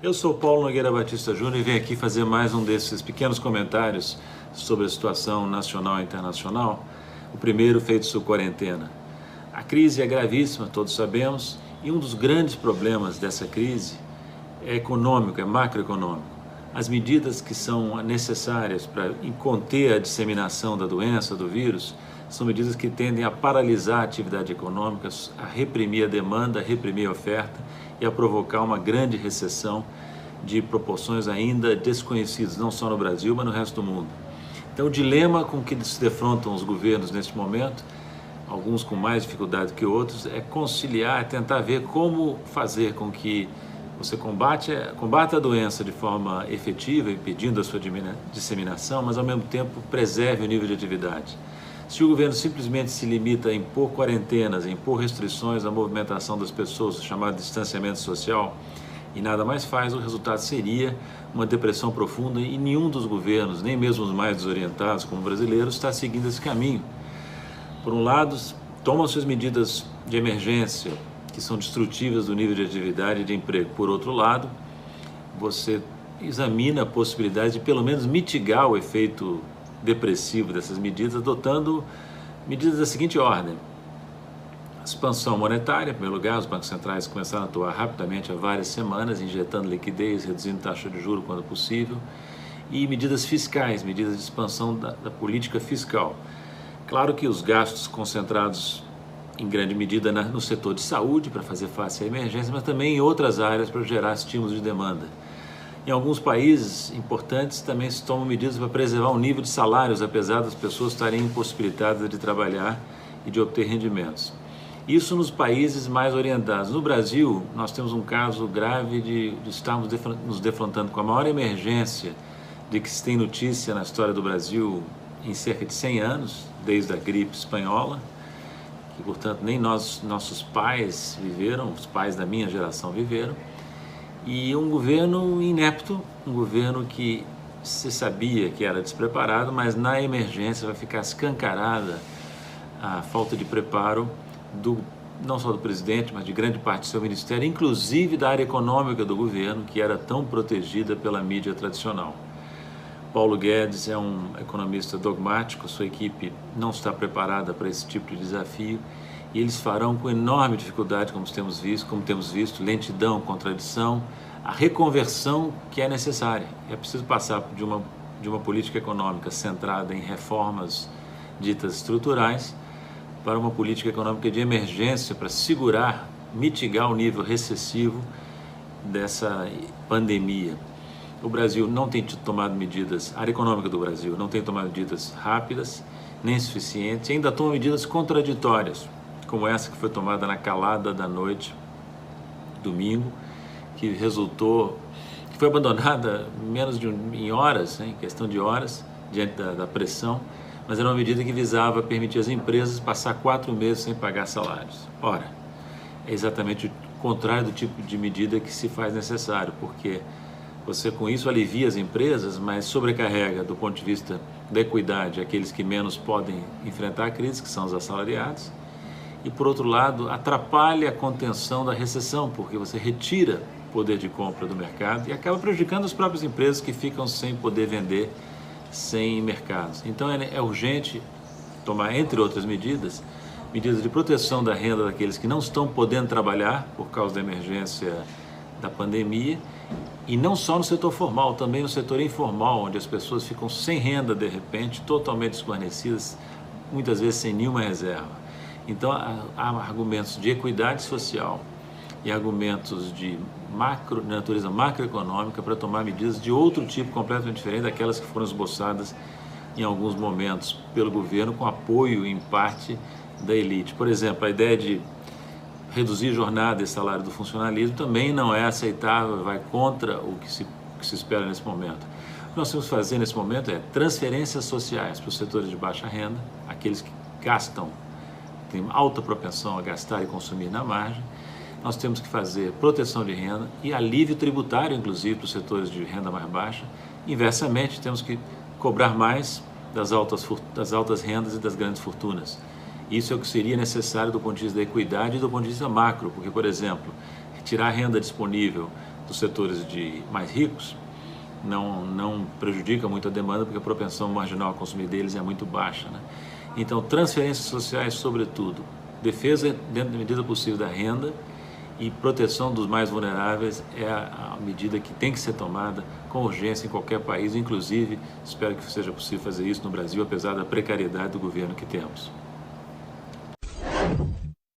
Eu sou Paulo Nogueira Batista Júnior e venho aqui fazer mais um desses pequenos comentários sobre a situação nacional e internacional. O primeiro feito sobre quarentena. A crise é gravíssima, todos sabemos, e um dos grandes problemas dessa crise é econômico, é macroeconômico. As medidas que são necessárias para conter a disseminação da doença, do vírus, são medidas que tendem a paralisar a atividade econômica, a reprimir a demanda, a reprimir a oferta e a provocar uma grande recessão de proporções ainda desconhecidas, não só no Brasil, mas no resto do mundo. Então, o dilema com que se defrontam os governos neste momento, alguns com mais dificuldade que outros, é conciliar, é tentar ver como fazer com que você combata a doença de forma efetiva, impedindo a sua disseminação, mas ao mesmo tempo preserve o nível de atividade. Se o governo simplesmente se limita a impor quarentenas, a impor restrições à movimentação das pessoas, o chamado distanciamento social, e nada mais faz, o resultado seria uma depressão profunda e nenhum dos governos, nem mesmo os mais desorientados como brasileiros, está seguindo esse caminho. Por um lado, tomam suas medidas de emergência, que são destrutivas do nível de atividade e de emprego. Por outro lado, você examina a possibilidade de pelo menos mitigar o efeito depressivo dessas medidas, adotando medidas da seguinte ordem: expansão monetária, em primeiro lugar. Os bancos centrais começaram a atuar rapidamente há várias semanas, injetando liquidez, reduzindo taxa de juros quando possível, e medidas fiscais, medidas de expansão da política fiscal. Claro que os gastos concentrados em grande medida no setor de saúde para fazer face à emergência, mas também em outras áreas para gerar estímulos de demanda. Em alguns países importantes também se tomam medidas para preservar o nível de salários, apesar das pessoas estarem impossibilitadas de trabalhar e de obter rendimentos. Isso nos países mais orientados. No Brasil, nós temos um caso grave de estarmos nos defrontando com a maior emergência de que se tem notícia na história do Brasil em cerca de 100 anos, desde a gripe espanhola, que, portanto, nem nossos pais viveram, os pais da minha geração viveram, e um governo inepto, um governo que se sabia que era despreparado, mas na emergência vai ficar escancarada a falta de preparo não só do presidente, mas de grande parte do seu ministério, inclusive da área econômica do governo, que era tão protegida pela mídia tradicional. Paulo Guedes é um economista dogmático, sua equipe não está preparada para esse tipo de desafio e eles farão com enorme dificuldade, como temos visto, lentidão, contradição, a reconversão que é necessária. É preciso passar de uma política econômica centrada em reformas ditas estruturais para uma política econômica de emergência para segurar, mitigar o nível recessivo dessa pandemia. O Brasil não tem tomado medidas, a área econômica do Brasil não tem tomado medidas rápidas, nem suficientes, ainda toma medidas contraditórias, como essa que foi tomada na calada da noite, domingo, que foi abandonada em horas, em questão de horas, diante da pressão, mas era uma medida que visava permitir às empresas passar 4 meses sem pagar salários. Ora, é exatamente o contrário do tipo de medida que se faz necessário, porque você com isso alivia as empresas, mas sobrecarrega do ponto de vista da equidade aqueles que menos podem enfrentar a crise, que são os assalariados, e por outro lado atrapalha a contenção da recessão, porque você retira poder de compra do mercado e acaba prejudicando as próprias empresas que ficam sem poder vender, sem mercados. Então é urgente tomar, entre outras medidas de proteção da renda daqueles que não estão podendo trabalhar por causa da emergência da pandemia, e não só no setor formal, também no setor informal, onde as pessoas ficam sem renda de repente, totalmente desguarnecidas, muitas vezes sem nenhuma reserva. Então há argumentos de equidade social e argumentos de natureza macroeconômica para tomar medidas de outro tipo, completamente diferente daquelas que foram esboçadas em alguns momentos pelo governo, com apoio em parte da elite. Por exemplo, a ideia de reduzir jornada e salário do funcionalismo também não é aceitável, vai contra o que se espera nesse momento. O que nós temos que fazer nesse momento é transferências sociais para os setores de baixa renda, aqueles que têm alta propensão a gastar e consumir na margem. Nós temos que fazer proteção de renda e alívio tributário, inclusive, para os setores de renda mais baixa. Inversamente, temos que cobrar mais das altas rendas e das grandes fortunas. Isso é o que seria necessário do ponto de vista da equidade e do ponto de vista macro, porque, por exemplo, tirar a renda disponível dos setores mais ricos, não prejudica muito a demanda, porque a propensão marginal a consumir deles é muito baixa, né? Então, transferências sociais, sobretudo, defesa dentro da medida possível da renda e proteção dos mais vulneráveis é a medida que tem que ser tomada com urgência em qualquer país, inclusive espero que seja possível fazer isso no Brasil, apesar da precariedade do governo que temos.